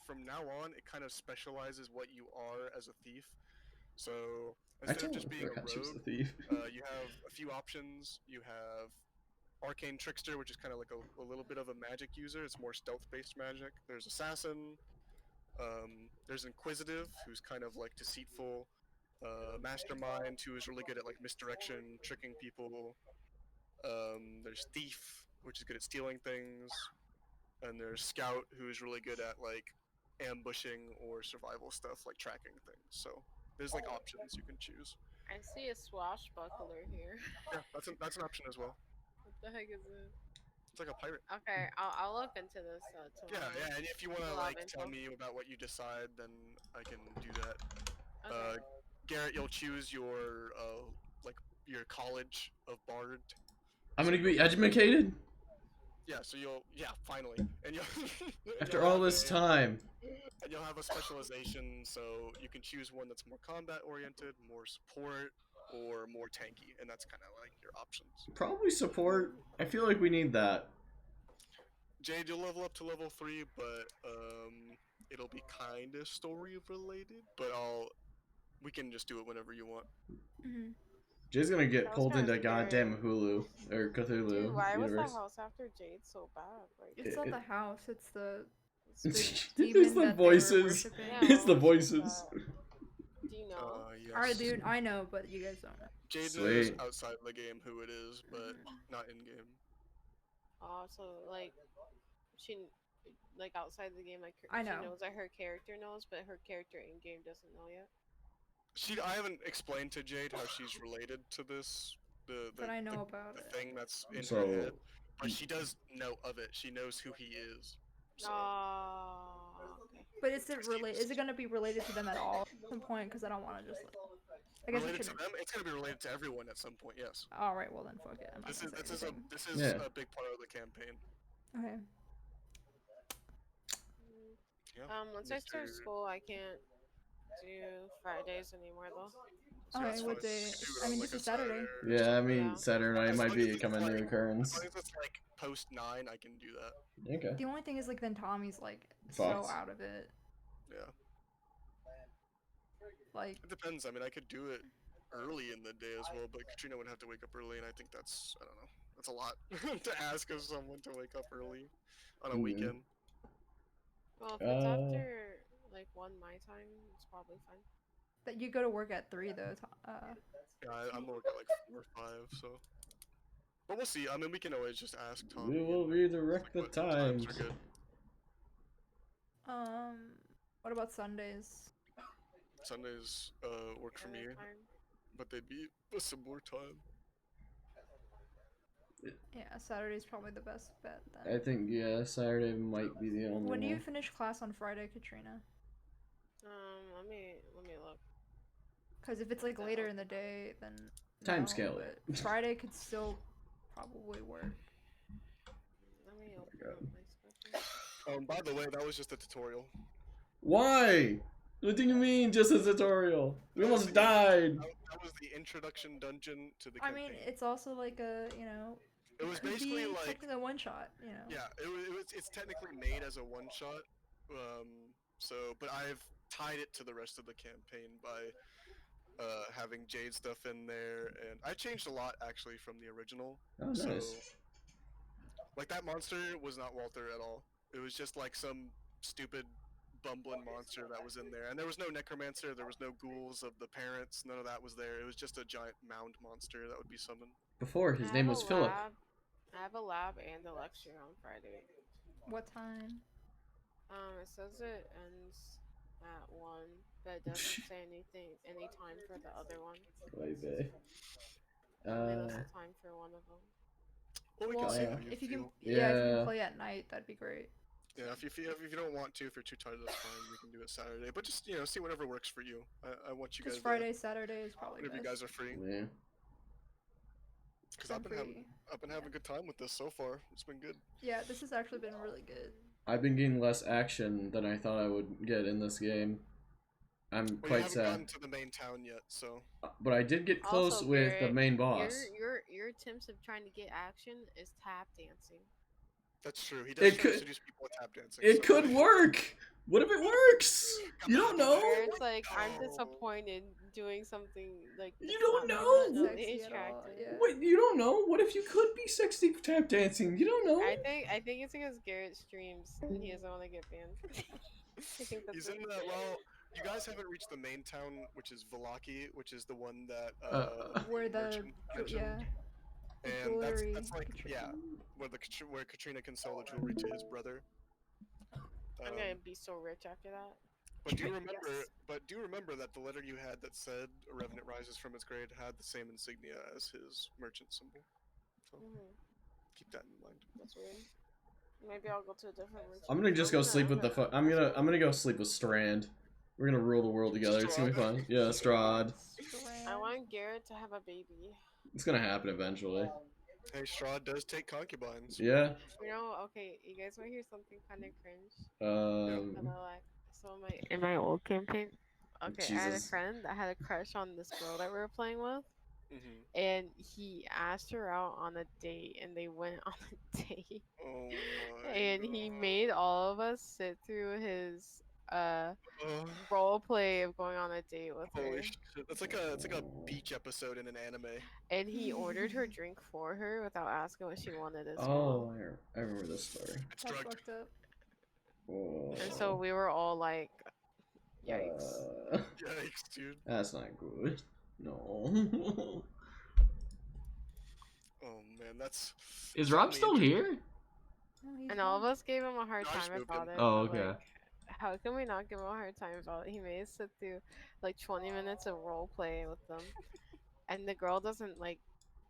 from now on, it kind of specializes what you are as a thief. So I instead of totally just being a forgot she was rogue, a thief. you have a few options. You have arcane trickster, which is kind of like a little bit of a magic user. It's more stealth-based magic. There's assassin. There's inquisitive, who's kind of like deceitful. Mastermind, who is really good at like misdirection, tricking people. There's thief, which is good at stealing things, and there's scout, who is really good at like ambushing or survival stuff, like tracking things. So there's like options you can choose. I see a swashbuckler here. Yeah, that's an option as well. What the heck is it? It's like a pirate. Okay, I'll look into this Yeah, tomorrow. yeah. And if you want There's to a lot of like tell info. me about what you decide, then I can do that. Okay. Garrett, you'll choose your like your college of bard. I'm So gonna be you'll- educated Yeah, so finally, and you'll and after you'll all have this time. and you'll have a specialization, so you can choose one that's more combat oriented, more support, or more tanky, and that's kind of like your options. Probably support. I feel like we need that. Jade, you'll level up to level 3, but it'll be kind of story related. But we can just do it whenever you want. Mm-hmm. Jay's gonna get That was pulled kinda into scary. goddamn Hulu or Cthulhu Dude, why was the universe. house after Jade so bad? Like, It's not the house. It's the It's demon the that they were voices. worshiping. Yeah, It's the what was voices. that? Do you know? Yes. Alright, dude, I know, but you guys don't know. Jade knows Sweet. outside the game who it is, but not in game. Oh, so like she like outside the game, like I she know. knows that her character knows, but her character in game doesn't know yet. I haven't explained to Jade how she's related to this, But I know about the it. thing that's in her So head, but she does know of it. She knows who he is. So Oh, okay. But is it gonna be related to them at all at some point? Because I don't want to just like. I guess it related to should. them, it's gonna be related to everyone at some point. Yes. All right, well then, fuck it. I'm not This gonna is say anything. this is Yeah. a big part of the campaign. Okay. Yeah. Once I start Mr. school, I can't do Fridays anymore though. So Okay, that's what fine. day? Just do it I on, mean, like, this a is Saturday. or Yeah, I something. mean Yeah. Saturday night As might long be as a it's coming like- new As occurrence. long as it's like post 9, I can do that. Okay. The only thing is like then Tommy's like Fucked. so out of it. Yeah. Like It depends. I mean, I could do it early in the day as well, but Katrina would have to wake up early, and I think that's, I don't know, that's a lot to ask of someone to wake up early on a Mhm. weekend. Well, if it's after like 1 my time, it's probably fine. that you go to work at 3 though. Yeah, I'm working at like 4 or 5, so. But we'll see. I mean, we can always just ask Tom. We will redirect the what times times. are good. What about Sundays? Sundays work for me, Anytime. but they'd be a similar time. Yeah, Saturday's probably the best bet I then. think Saturday might be the only When do you one. finish class on Friday, Katrina? Let me look. Because if it's like later in the day, then Time no, scale. but Friday could still probably work. Let me open God. up my schedule. By the way, that was just a tutorial. Why? What do you mean, just a tutorial? We almost died. That was the introduction dungeon to the I campaign. mean, it's also like a it was could basically be like, technically a one shot. yeah, it's technically made as a one shot. But I've tied it to the rest of the campaign by having Jade stuff in there, and I changed a lot actually from the original. Oh, nice. So, like that monster was not Walter at all. It was just like some stupid bumbling monster that was in there, and there was no necromancer, there was no ghouls of the parents, none of that was there. It was just a giant mound monster that would be summoned. Before, his name was Philip. I have a lab and a lecture on Friday. What time? It says it ends at 1, but it doesn't say any time for the other one. Baby. Only lists the time for one of them. Well, we Well, can see how if you you feel. can, if you Yeah. can play at night, that'd be great. Yeah, if you don't want to, if you're too tired, that's fine. We can do it Saturday, but just see whatever works for you. I want you guys. Because Friday, Saturday is probably whenever you best. guys are free. Yeah. Because I've been having a good time with this so far. It's been good. Yeah, this has actually been really good. I've been getting less action than I thought I would get in this game. I'm Well, quite you haven't sad. gotten to the main town yet, so. But I did get close Also, with the Garrett, main boss. Your attempts of trying to get action is tap dancing. That's true. He does It try could- to seduce people with tap dancing. It so- could work. What if it works? You don't know. Garrett's like, I'm No. disappointed doing something like You that's don't not know. emotionally Sexy at all, attractive. yeah. Wait, you don't know. What if you could be sexy tap dancing? You don't know. I think it's because Garrett streams and he doesn't want to get banned. I think that's He's it. in the well. You guys haven't reached the main town, which is Velaki, which is the one that Where the merchant mentioned. yeah, the And that's jewelry. like yeah, where Katrina can sell the jewelry to his brother. I'm Um, gonna be so rich after that. But do you remember? Yes. But do you remember that the letter you had that said "A Revenant rises from its grave" had the same insignia as his merchant symbol? So keep that in mind. That's weird. Maybe I'll go to a different one. I'm gonna just go sleep with the. I'm gonna go sleep with Strand. We're gonna rule the world together. It's gonna be fun. Yeah, Strahd. I want Garrett to have a baby. It's gonna happen eventually. Hey, Strahd does take concubines. Yeah. You know, okay, you guys want to hear something kind of cringe? So in my old campaign, okay, I had a Jesus. friend that had a crush on this girl that we were playing with, Mm-hmm. and he asked her out on a date, and they went on a date, Oh my. and he made all of us sit through his Oh, role play of going on a date with her, holy shit! It's like a beach episode in an anime. and he ordered her drink for her without asking what she wanted as Oh, well. I remember this story. It's That's drugged. fucked up. Oh. And so we were all like, yikes. Yikes, dude. That's not good. No. Oh man, that's. Is Rob certainly still here? No, he's And all not. of us gave him a hard No, I just time moved about him. it. Oh, but, okay. like, how can we not give him a hard time about it? He made us sit through like 20 minutes of role play with them. And the girl doesn't like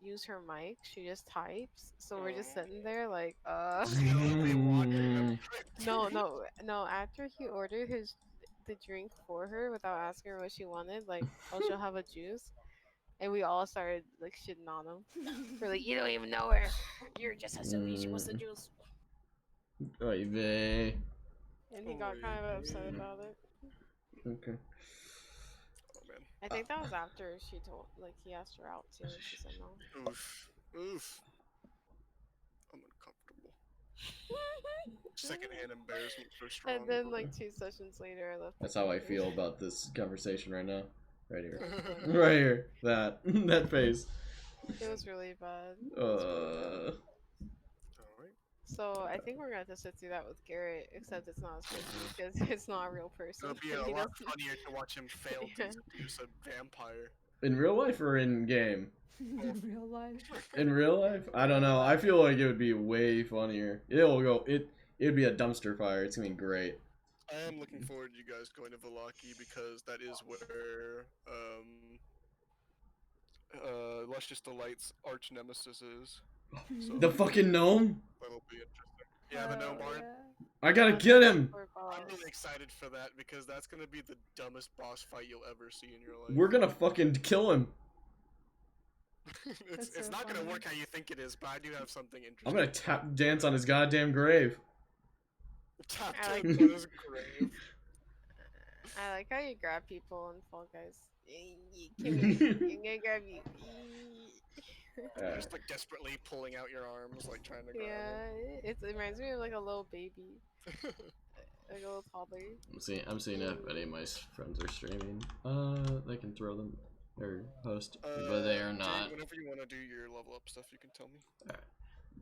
use her mic, she just types. So we're just sitting there like, Skillfully watching them. No, after he ordered the drink for her without asking her what she wanted, like, oh, she'll have a juice. And we all started like shitting on him. We're like, you don't even know her. You're just assuming she wants the juice. Oy vey. And he got kind of upset about it. Okay. Oh man. I think that was after she told, like, he asked her out too, and she said no. Oof. Oof. I'm uncomfortable. Secondhand embarrassment for strong. And then, like, 2 sessions later, I left. That's how I feel about this conversation right now. Right here. like. Right here. That. That face. It was really bad. Alright. So I think we're gonna have to sit through that with Garrett, except it's not as good because it's not a real person. It'll be and a he lot doesn't- funnier to watch him fail Yeah. to seduce a vampire. In real life or in game? In real life. In real life? I don't know. I feel like it would be way funnier. It'd be a dumpster fire. It's gonna be great. I am looking forward to you guys going to Velaki because that is where Luscious Delight's arch nemesis is. So The fucking gnome? that'll be interesting. Yeah, the gnome bard. Yeah. I gotta get him! Poor I'm boss. really excited for that because that's gonna be the dumbest boss fight you'll ever see in your life. We're gonna fucking kill him. it's That's so not gonna funny. work how you think it is, but I do have something interesting. I'm gonna tap dance on his goddamn grave. tap I like dance on his grave. I like how you grab people in Fall Guys. Come here, I'm gonna grab you. Uh, Just like desperately pulling out your arms, like trying to grab Yeah, it reminds me of like a little baby, him. like a little toddler. I'm seeing if any of my friends are streaming. They can throw them or host, but they are Jake, not. whenever you want to do your level up stuff, you can tell me.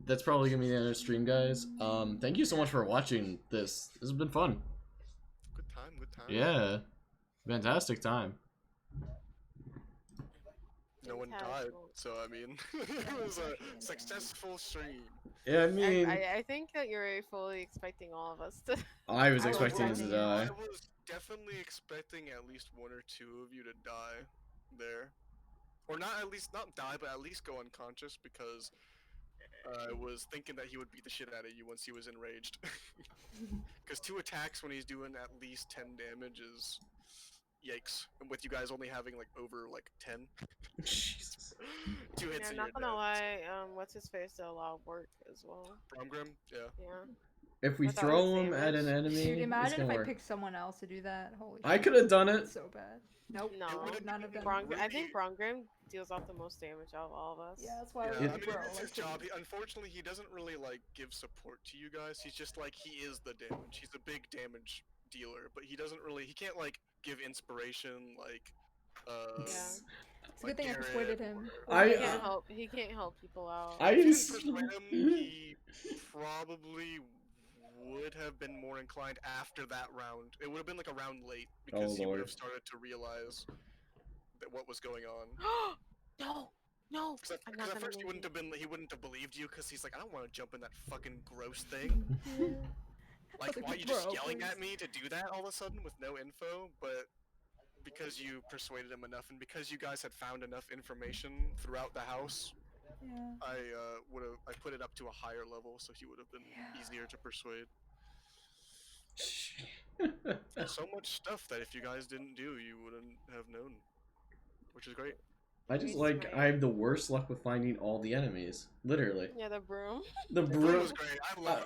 That's probably gonna be the end of the stream, guys. Thank you so much for watching this. This has been fun. Good time, good time. Yeah, fantastic time. No one died, Fantastic. so I mean, it was a successful stream. Yeah, I mean, I think that you're fully expecting all of us to. I was I was expecting him to watching- die. I was definitely expecting at least 1 or 2 of you to die there, or not at least not die, but at least go unconscious because I was thinking that he would beat the shit out of you once he was enraged. Because 2 attacks when he's doing at least 10 damage is yikes. And with you guys only having like over like 10, Jesus. 2 hits Yeah, and not you're gonna dead. lie. What's his face did a lot of work as well. Bromgrim, yeah. Yeah. If we Without throw him at an damage. enemy, Dude, it's imagine if gonna I work. picked someone else to do that. Holy shit. I could have done it. It's so bad. Nope. No, would've None of them. been I really- think Brongrim deals off the most damage out of all of us. Yeah, that's why I Yeah, was I like, mean, bro. it's his Like, job. Unfortunately, he doesn't really like give support to you guys. He's just like he is the damage. He's a big damage dealer, but he doesn't really. He can't like give inspiration like. Yeah. it's a like good thing I Garrett persuaded him. I- He can't help. He can't help people out. I If you didn't just. persuade him, he probably would have been more inclined after that round. It would have been like a round late because he would Lord. have started to realize that what was going on. No, no. Because I'm not at gonna first he make wouldn't it. have been. He wouldn't have believed you because he's like, I don't want to jump in that fucking gross thing. Like, why are you just Bro, yelling please. at me to do that all of a sudden with no info? But because you persuaded him enough, and because you guys had found enough information throughout the house, Yeah. I put it up to a higher level, so he would have been Yeah. easier to persuade. So much stuff that if you guys didn't do, you wouldn't have known, which is great. I just like I have the worst luck with finding all the enemies. Literally, Yeah, the broom. the That broom. was great. I love.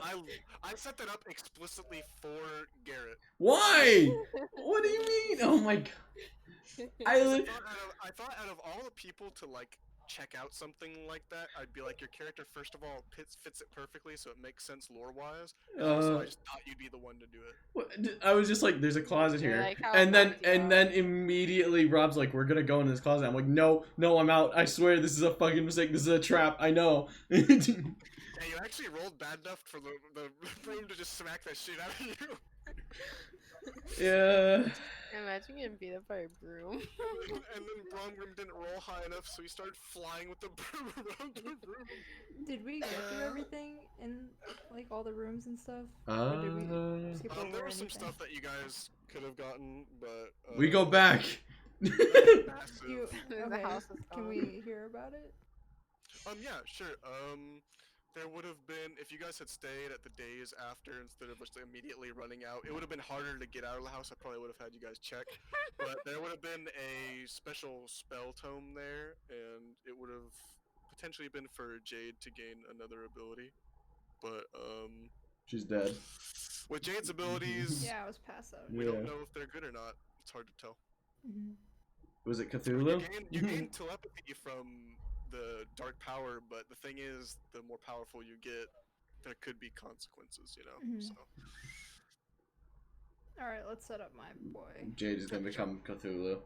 I set that up explicitly for Garrett. Why? What do you mean? Oh my god! I Because li- I thought out of all the people to like check out something like that, I'd be like, your character first of all fits it perfectly, so it makes sense lore wise. Also, I just thought you'd be the one to do it. I was just like, there's a closet Yeah, here, like how and then Rob did. immediately Rob's like, we're gonna go in this closet. I'm like, no, I'm out. I swear this is a fucking mistake. This is a trap. I know. Yeah, you actually rolled bad enough for the room to just smack that shit out of you. Yeah. Imagine getting beat up by a broom. And then Bromgrim didn't roll high enough, so he started flying with the broom around the room. Did we get through everything in like all the rooms and stuff? Or did we skip over There was some anything? stuff that you guys could have gotten, but We go back. massive. You, The okay, house is can gone. we hear about it? Yeah, sure. There would have been, if you guys had stayed at the days after instead of just immediately running out, it would have been harder to get out of the house. I probably would have had you guys check. But there would have been a special spell tome there, and it would have potentially been for Jade to gain another ability. But, She's dead. with Jade's abilities, Yeah, I was past that. we Yeah. don't know if they're good or not. It's hard to tell. Was it You Cthulhu? gain telepathy from the dark power, but the thing is, the more powerful you get, there could be consequences, you know? Mhm. So, Alright, let's set up my boy. Jade is gonna become Cthulhu.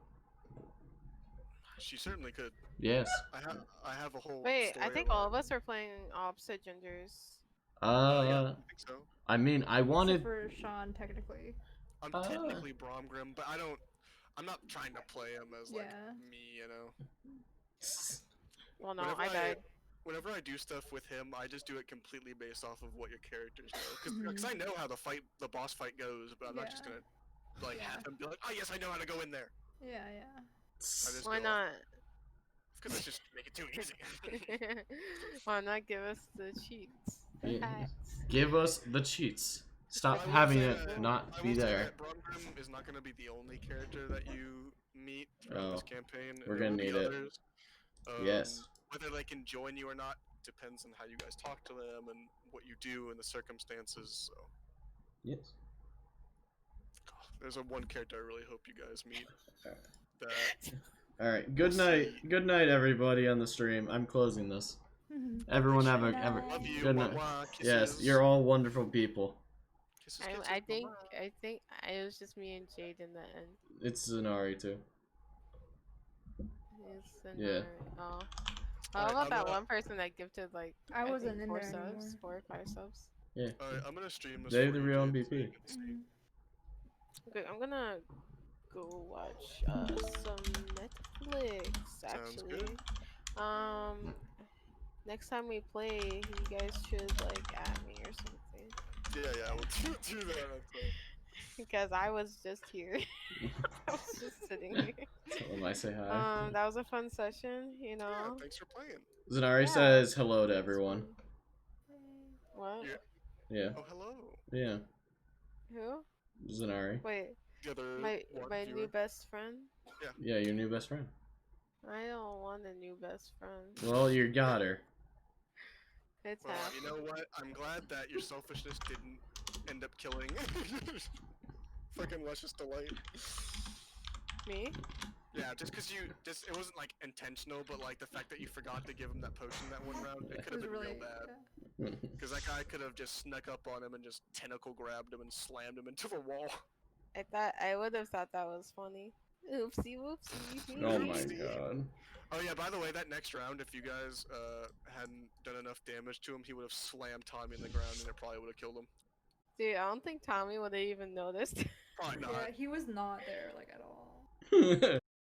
she certainly could. Yes. I have a whole Wait, I story think all of around- us are playing opposite genders. yeah, I think so. I mean, I wanted. Except for Sean, technically. I'm Ah. technically Bromgrim, but I'm not trying to play him as, like, Yeah. me, you know? Well, no, Whenever I died. Whenever I do stuff with him, I just do it completely based off of what your characters know. Because I know how the boss fight goes, but I'm not just Yeah. gonna, like, Yeah. have him be like, oh yes, I know how to go in there. Yeah, yeah. I just Why go not? Because it's just make it too easy. Why not give us the cheats? The Yeah. hacks. Give us the cheats. Stop I will having say it that- not I be will say there. that Bromgrim is not going to be the only character that you meet throughout this Oh, campaign. and we're there gonna will be need it. others. Yes. Whether they can join you or not depends on how you guys talk to them and what you do and the circumstances. So Yes. there's one character I really hope you guys meet. Alright. That All right. Good We'll night. see. Good night, everybody on the stream. I'm closing this. Everyone have a Good have a love you. good night. Mwah, Yes, kisses. you're all wonderful people. Kisses, I, kisses, I think mwah. it was just me and Jade in the end. It's Zanari too. It's Yeah. another- Oh. How Alright, about I'm that gonna- one person that gifted like I wasn't think in 4 there subs, anymore. 4 or 5 subs? Yeah. Alright, I'm gonna stream this. They're for the you, real Jade, so you MVP. can see. Okay, I'm gonna go watch some Netflix Sounds actually. good. Next time we play, you guys should like add me or something. Yeah, we'll do that. That's Because I was just here. I was just sitting here. Tell them I say hi. That was a fun session, you Yeah, know. thanks for playing. Zanari yeah. says hello to everyone. What? Yeah. Yeah. Oh, hello. Yeah. Who? Zanari. Wait, The other my one new viewer. best friend? Yeah, your new best friend. I don't want a new best friend. Well, you got her. It's Well, half. you know what? I'm glad that your selfishness didn't end up killing. Fucking luscious delight. Me? Yeah, just because it wasn't like intentional, but like the fact that you forgot to give him that potion that one round, it could It have was been really real bad. yeah. Because that guy could have just snuck up on him and just tentacle grabbed him and slammed him into the wall. I would have thought that was funny. Oopsie whoopsie. Oh my Oopsie. god. Oh yeah, by the way, that next round, if you guys hadn't done enough damage to him, he would have slammed Tommy in the ground and it probably would have killed him. Dude, I don't think Tommy would have even noticed. Probably not. Yeah, he was not there like at all.